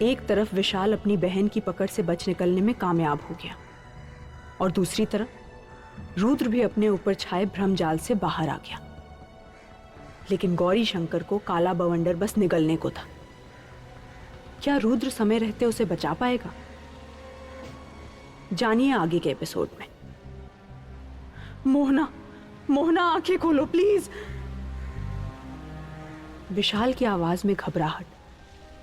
एक तरफ विशाल अपनी बहन की पकड़ से बच निकलने में कामयाब हो गया और दूसरी तरफ रुद्र भी अपने ऊपर छाए भ्रमजाल से बाहर आ गया। लेकिन गौरी शंकर को काला बवंडर बस निगलने को था। क्या रुद्र समय रहते उसे बचा पाएगा? जानिए आगे के एपिसोड में। मोहना, मोहना आंखें खोलो प्लीज। विशाल की आवाज में घबराहट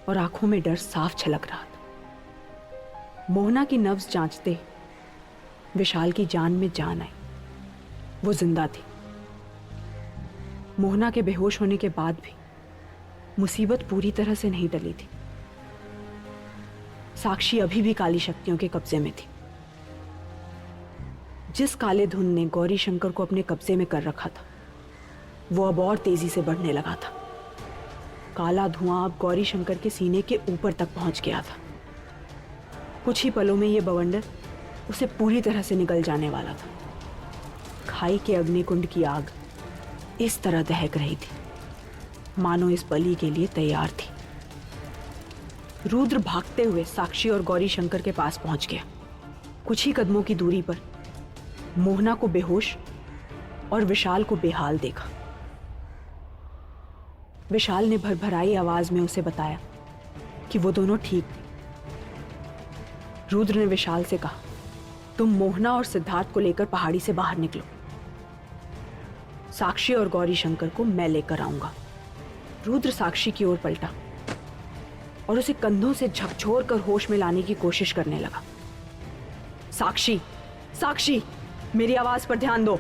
और आंखों में डर साफ झलक रहा था। मोहना की नब्ज जांचते विशाल की जान में जान आई। वो जिंदा थी। मोहना के बेहोश होने के बाद भी मुसीबत पूरी तरह से नहीं टली थी। साक्षी अभी भी काली शक्तियों के कब्जे में थी। जिस काले धुंध ने गौरी शंकर को अपने कब्जे में कर रखा था, वो अब और तेजी से बढ़ने लगा था। काला धुआं अब गौरी शंकर के सीने के ऊपर तक पहुंच गया था। कुछ ही पलों में यह बवंडर उसे पूरी तरह से निगल जाने वाला था। खाई के अग्निकुंड की आग इस तरह दहक रही थी मानो इस बलि के लिए तैयार थी। रुद्र भागते हुए साक्षी और गौरी शंकर के पास पहुंच गया। कुछ ही कदमों की दूरी पर मोहना को बेहोश और विशाल को बेहाल देखा। विशाल ने भरभराई आवाज में उसे बताया कि वो दोनों ठीक थे। रुद्र ने विशाल से कहा, तुम मोहना और सिद्धार्थ को लेकर पहाड़ी से बाहर निकलो। साक्षी और गौरी शंकर को मैं लेकर आऊंगा। रुद्र साक्षी की ओर पलटा और उसे कंधों से झकझोर कर होश में लाने की कोशिश करने लगा। साक्षी, साक्षी, मेरी आवाज पर ध्यान दो।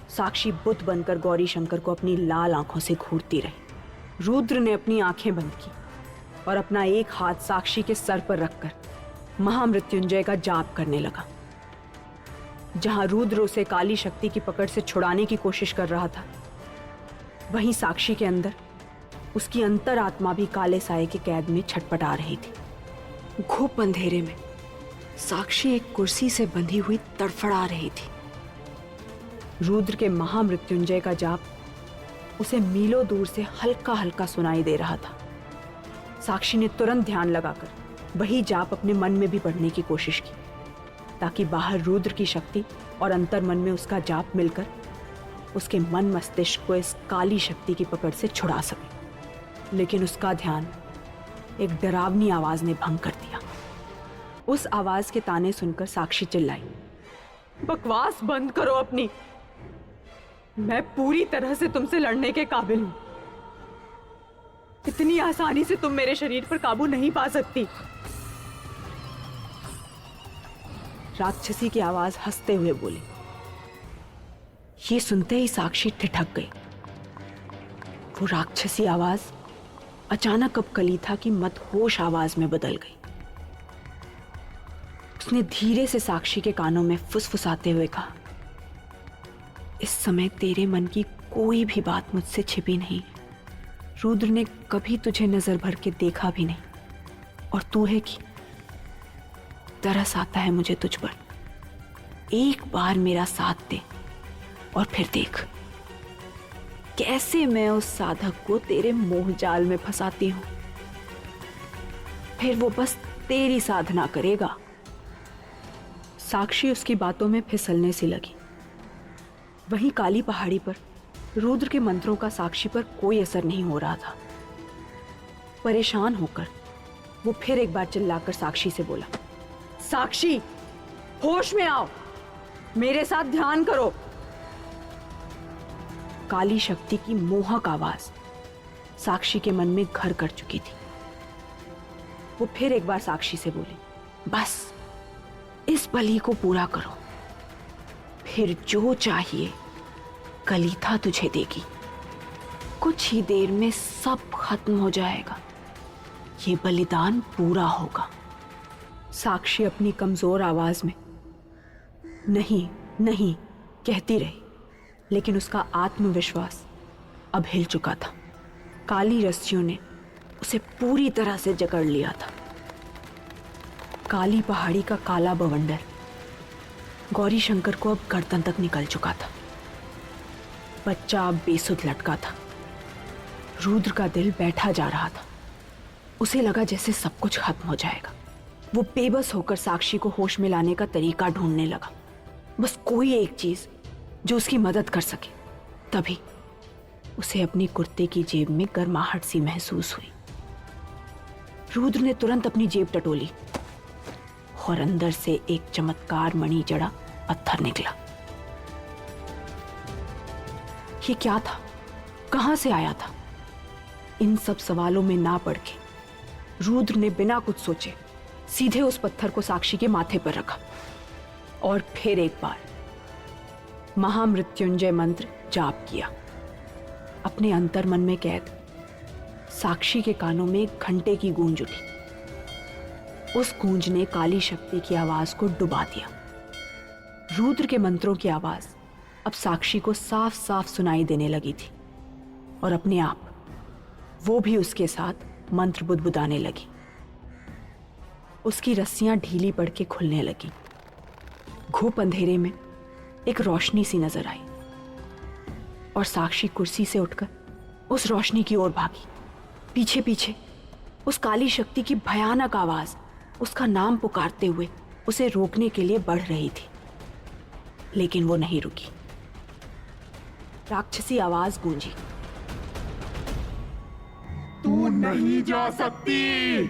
साक्षी बुत बनकर गौरी शंकर को अपनी लाल आंखों से घूरती रही। रुद्र ने अपनी आंखें बंद की और अपना एक हाथ साक्षी के सर पर रखकर महामृत्युंजय का जाप करने लगा। जहां रुद्र उसे काली शक्ति की पकड़ से छुड़ाने की कोशिश कर रहा था, वहीं साक्षी के अंदर उसकी अंतरात्मा भी काले साये के कैद में छटपटा रही थी। घुप अंधेरे में साक्षी एक कुर्सी से बंधी हुई तड़फड़ा रही थी। रुद्र के महामृत्युंजय का जाप उसे मीलों दूर से हल्का हल्का सुनाई दे रहा था। साक्षी ने तुरंत ध्यान लगाकर वही जाप अपने मन में भी पढ़ने की कोशिश की, ताकि बाहर रुद्र की शक्ति और अंतर मन में उसका जाप मिलकर उसके मन मस्तिष्क को इस काली शक्ति की पकड़ से छुड़ा सके। लेकिन उसका ध्यान एक डरावनी आवाज ने भंग कर दिया। उस आवाज के ताने सुनकर साक्षी चिल्लाई, बकवास बंद करो अपनी। मैं पूरी तरह से तुमसे लड़ने के काबिल हूं। इतनी आसानी से तुम मेरे शरीर पर काबू नहीं पा सकती। राक्षसी की आवाज हंसते हुए बोली। ये सुनते ही साक्षी ठिठक गई। वो राक्षसी आवाज अचानक अब कलीथा की मदहोश आवाज में बदल गई। उसने धीरे से साक्षी के कानों में फुसफुसाते हुए कहा, इस समय तेरे मन की कोई भी बात मुझसे छिपी नहीं। रुद्र ने कभी तुझे नजर भर के देखा भी नहीं, और तू है कि तरस आता है मुझे तुझ पर। एक बार मेरा साथ दे और फिर देख कैसे मैं उस साधक को तेरे मोह जाल में फंसाती हूं। फिर वो बस तेरी साधना करेगा। साक्षी उसकी बातों में फिसलने सी लगी। वहीं काली पहाड़ी पर रुद्र के मंत्रों का साक्षी पर कोई असर नहीं हो रहा था। परेशान होकर वो फिर एक बार चिल्लाकर साक्षी से बोला, साक्षी, होश में आओ, मेरे साथ ध्यान करो। काली शक्ति की मोहक आवाज साक्षी के मन में घर कर चुकी थी। वो फिर एक बार साक्षी से बोली, बस इस बलि को पूरा करो, फिर जो चाहिए कलीथा तुझे देगी। कुछ ही देर में सब खत्म हो जाएगा। ये बलिदान पूरा होगा। साक्षी अपनी कमजोर आवाज में नहीं नहीं कहती रही, लेकिन उसका आत्मविश्वास अब हिल चुका था। काली रस्सियों ने उसे पूरी तरह से जकड़ लिया था। काली पहाड़ी का काला बवंडर गौरी शंकर को अब गर्दन तक निकल चुका था। बच्चा अब बेसुध लटका था। रुद्र का दिल बैठा जा रहा था। उसे लगा जैसे सब कुछ खत्म हो जाएगा। वो बेबस होकर साक्षी को होश में लाने का तरीका ढूंढने लगा, बस कोई एक चीज जो उसकी मदद कर सके। तभी उसे अपनी कुर्ते की जेब में गर्माहट सी महसूस हुई। रुद्र ने तुरंत अपनी जेब टटोली और अंदर से एक चमत्कार मणि जड़ा पत्थर निकला। ये क्या था? कहां से आया था? इन सब सवालों में ना पड़ के रुद्र ने बिना कुछ सोचे सीधे उस पत्थर को साक्षी के माथे पर रखा और फिर एक बार महामृत्युंजय मंत्र जाप किया। अपने अंतर मन में कैद साक्षी के कानों में एक घंटे की गूंज उठी। उस गूंज ने काली शक्ति की आवाज को डुबा दिया। रुद्र के मंत्रों की आवाज अब साक्षी को साफ साफ सुनाई देने लगी थी और अपने आप वो भी उसके साथ मंत्र बुदबुदाने लगी। उसकी रस्सियां ढीली पड़ के खुलने लगी। घूप अंधेरे में एक रोशनी सी नजर आई और साक्षी कुर्सी से उठकर उस रोशनी की ओर भागी। पीछे पीछे उस काली शक्ति की भयानक आवाज उसका नाम पुकारते हुए उसे रोकने के लिए बढ़ रही थी, लेकिन वो नहीं रुकी। राक्षसी आवाज गूंजी, तू नहीं जा सकती।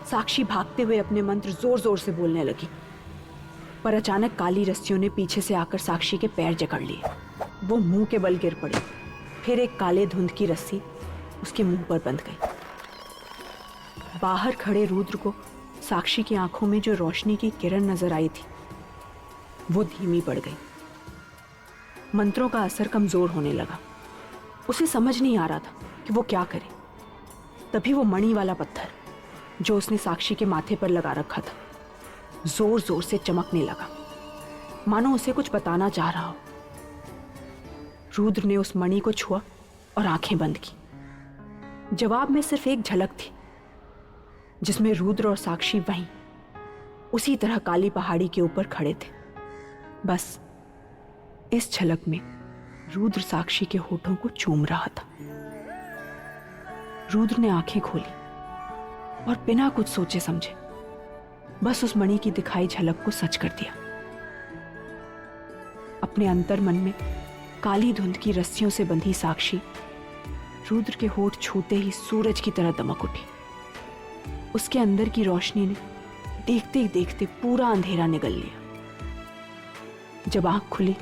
साक्षी भागते हुए अपने मंत्र जोर जोर से बोलने लगी, पर अचानक काली रस्सियों ने पीछे से आकर साक्षी के पैर जकड़ लिए। वो मुंह के बल गिर पड़ी। फिर एक काले धुंध की रस्सी उसके मुंह पर बंध गई। बाहर खड़े रुद्र को साक्षी की आंखों में जो रोशनी की किरण नजर आई थी वो धीमी पड़ गई। मंत्रों का असर कमजोर होने लगा। उसे समझ नहीं आ रहा था कि वो क्या करे। तभी वो मणि वाला पत्थर जो उसने साक्षी के माथे पर लगा रखा था जोर जोर से चमकने लगा, मानो उसे कुछ बताना चाह रहा हो। रुद्र ने उस मणि को छुआ और आंखें बंद की। जवाब में सिर्फ एक झलक थी जिसमें रुद्र और साक्षी वहीं उसी तरह काली पहाड़ी के ऊपर खड़े थे। बस इस झलक में रुद्र साक्षी के होठों को चूम रहा था। रुद्र ने आंखें खोली और बिना कुछ सोचे समझे बस उस मणि की दिखाई झलक को सच कर दिया। अपने अंतर मन में काली धुंध की रस्सियों से बंधी साक्षी रुद्र के होठ छूते ही सूरज की तरह दमक उठी। उसके अंदर की रोशनी ने देखते ही देखते पूरा अंधेरा निगल लिया। जब आंख खुली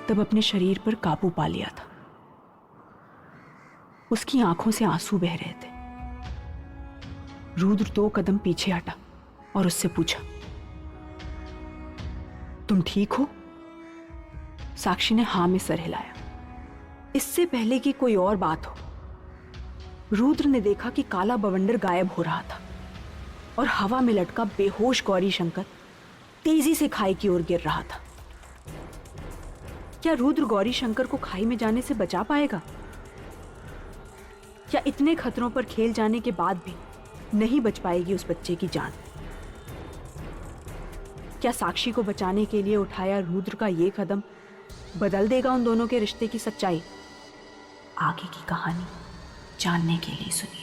तब अपने शरीर पर काबू पा लिया था। उसकी आंखों से आंसू बह रहे थे। रुद्र 2 कदम पीछे हटा और उससे पूछा, तुम ठीक हो? साक्षी ने हां में सर हिलाया। इससे पहले कि कोई और बात हो, रुद्र ने देखा कि काला बवंडर गायब हो रहा था और हवा में लटका बेहोश गौरी शंकर तेजी से खाई की ओर गिर रहा था। क्या रुद्र गौरी शंकर को खाई में जाने से बचा पाएगा? या इतने खतरों पर खेल जाने के बाद भी नहीं बच पाएगी उस बच्चे की जान? क्या साक्षी को बचाने के लिए उठाया रुद्र का ये कदम बदल देगा उन दोनों के रिश्ते की सच्चाई? आगे की कहानी जानने के लिए सुनिए।